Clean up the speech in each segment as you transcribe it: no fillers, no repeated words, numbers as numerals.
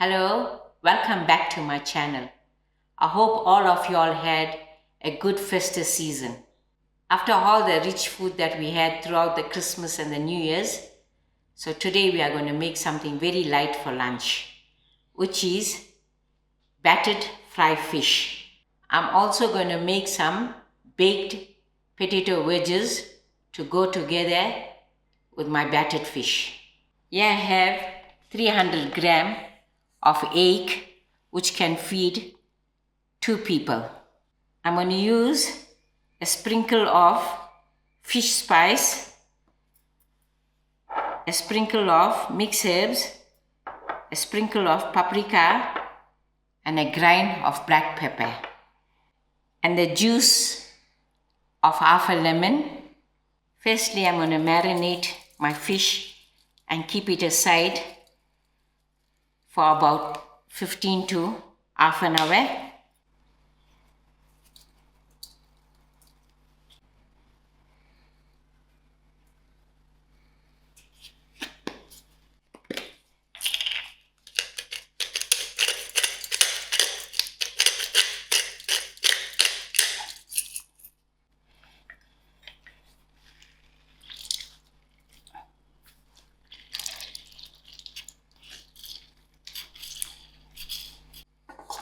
Hello, welcome back to my channel. I hope all of y'all had a good festive season. After all the rich food that we had throughout the Christmas and the New Year's, so today we are going to make something very light for lunch, which is battered fried fish. I'm also going to make some baked potato wedges to go together with my battered fish. Here I have 300 gram of hake, which can feed 2 people. I'm going to use a sprinkle of fish spice, a sprinkle of mixed herbs, a sprinkle of paprika, and a grain of black pepper, and the juice of half a lemon. Firstly, I'm going to marinate my fish and keep it aside for about 15 to half an hour.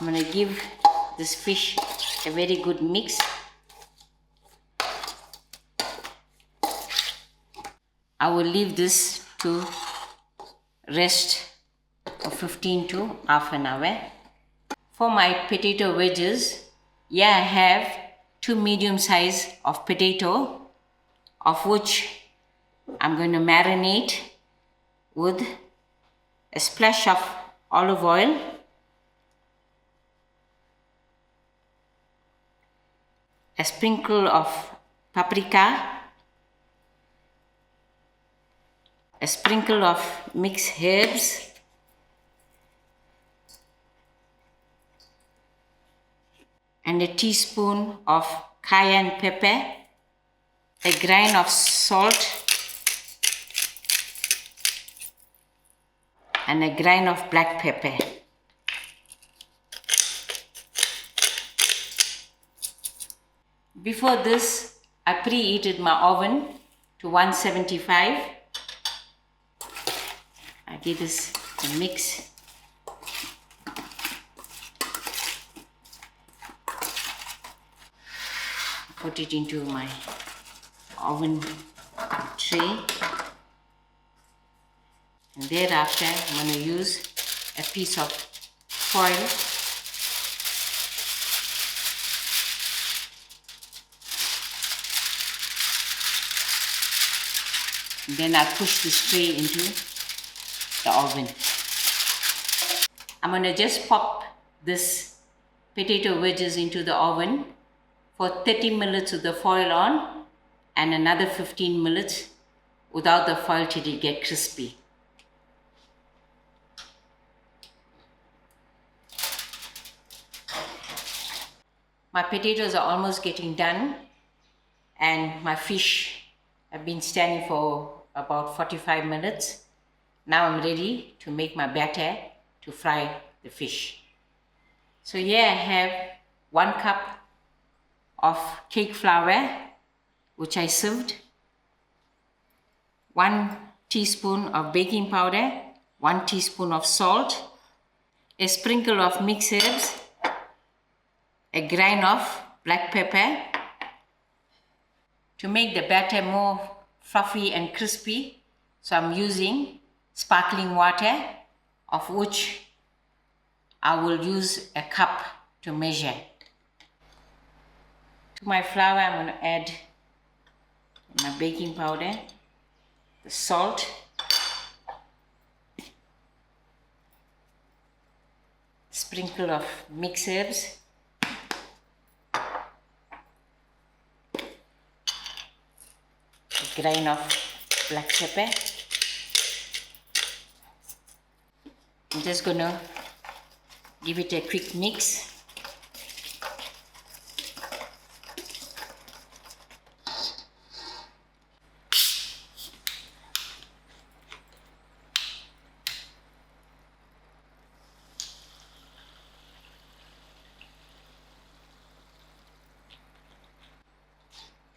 I'm going to give this fish a very good mix. I will leave this to rest for 15 to half an hour. For my potato wedges, here I have 2 medium size of potato, of which I'm going to marinate with a splash of olive oil, a sprinkle of paprika, a sprinkle of mixed herbs, and a teaspoon of cayenne pepper, a grain of salt, and a grain of black pepper. Before this, I preheated my oven to 175. I give this a mix. Put it into my oven tray. And thereafter, I'm going to use a piece of foil and then I push this tray into the oven. I'm going to just pop this potato wedges into the oven for 30 minutes with the foil on and another 15 minutes without the foil till it get crispy. My potatoes are almost getting done and my fish have been standing for about 45 minutes. Now I'm ready to make my batter to fry the fish. So here I have 1 cup of cake flour, which I sieved, 1 teaspoon of baking powder, 1 teaspoon of salt, a sprinkle of mixed herbs, a grain of black pepper. To make the batter more fluffy and crispy, so I'm using sparkling water, of which I will use a cup to measure. To my flour, I'm going to add my baking powder, the salt, sprinkle of mixed herbs, a grain of black pepper. I'm just going to give it a quick mix.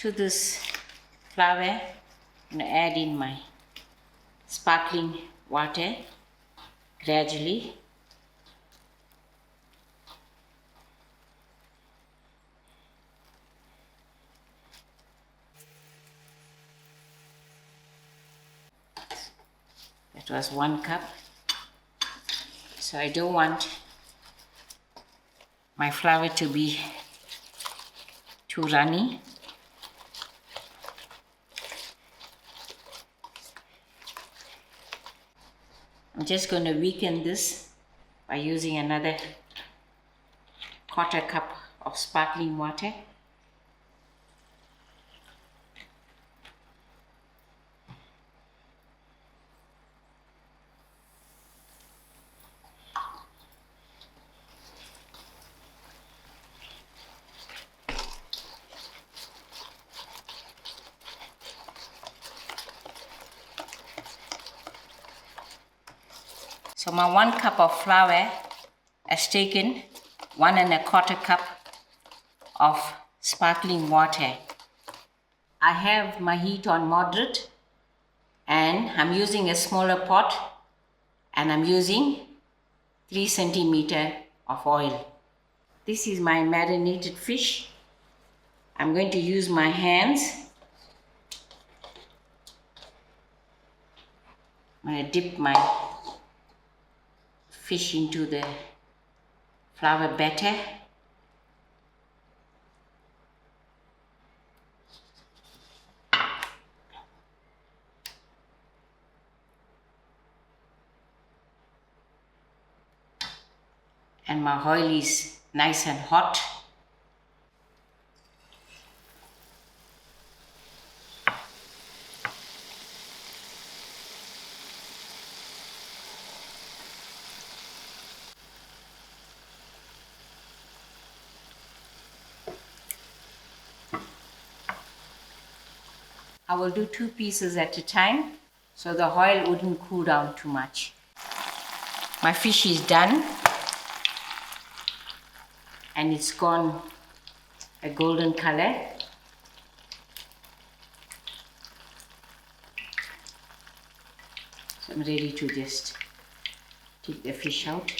To this flour, I'm going to add in my sparkling water gradually. That was 1 cup. So I don't want my flour to be too runny. I'm just going to weaken this by using another 1/4 cup of sparkling water. So my 1 cup of flour has taken 1 1/4 cup of sparkling water. I have my heat on moderate and I'm using a smaller pot and I'm using 3 centimeter of oil. This is my marinated fish. I'm going to use my hands. I'm going to dip my fish into the flour batter. And my oil is nice and hot. I will do 2 pieces at a time so the oil wouldn't cool down too much. My fish is done and it's gone a golden color. So I'm ready to just take the fish out.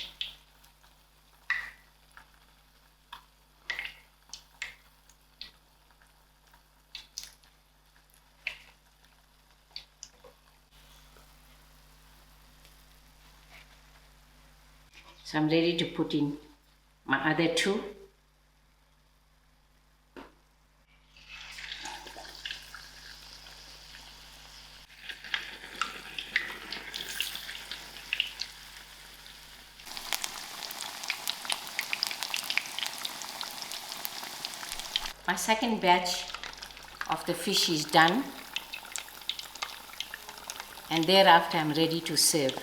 So I'm ready to put in my other 2. My second batch of the fish is done and thereafter I'm ready to serve.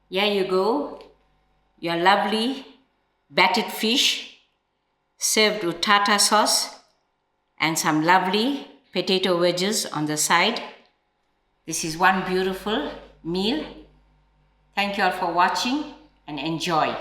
Here you go, your lovely battered fish served with tartar sauce and some lovely potato wedges on the side. This is one beautiful meal. Thank you all for watching and enjoy.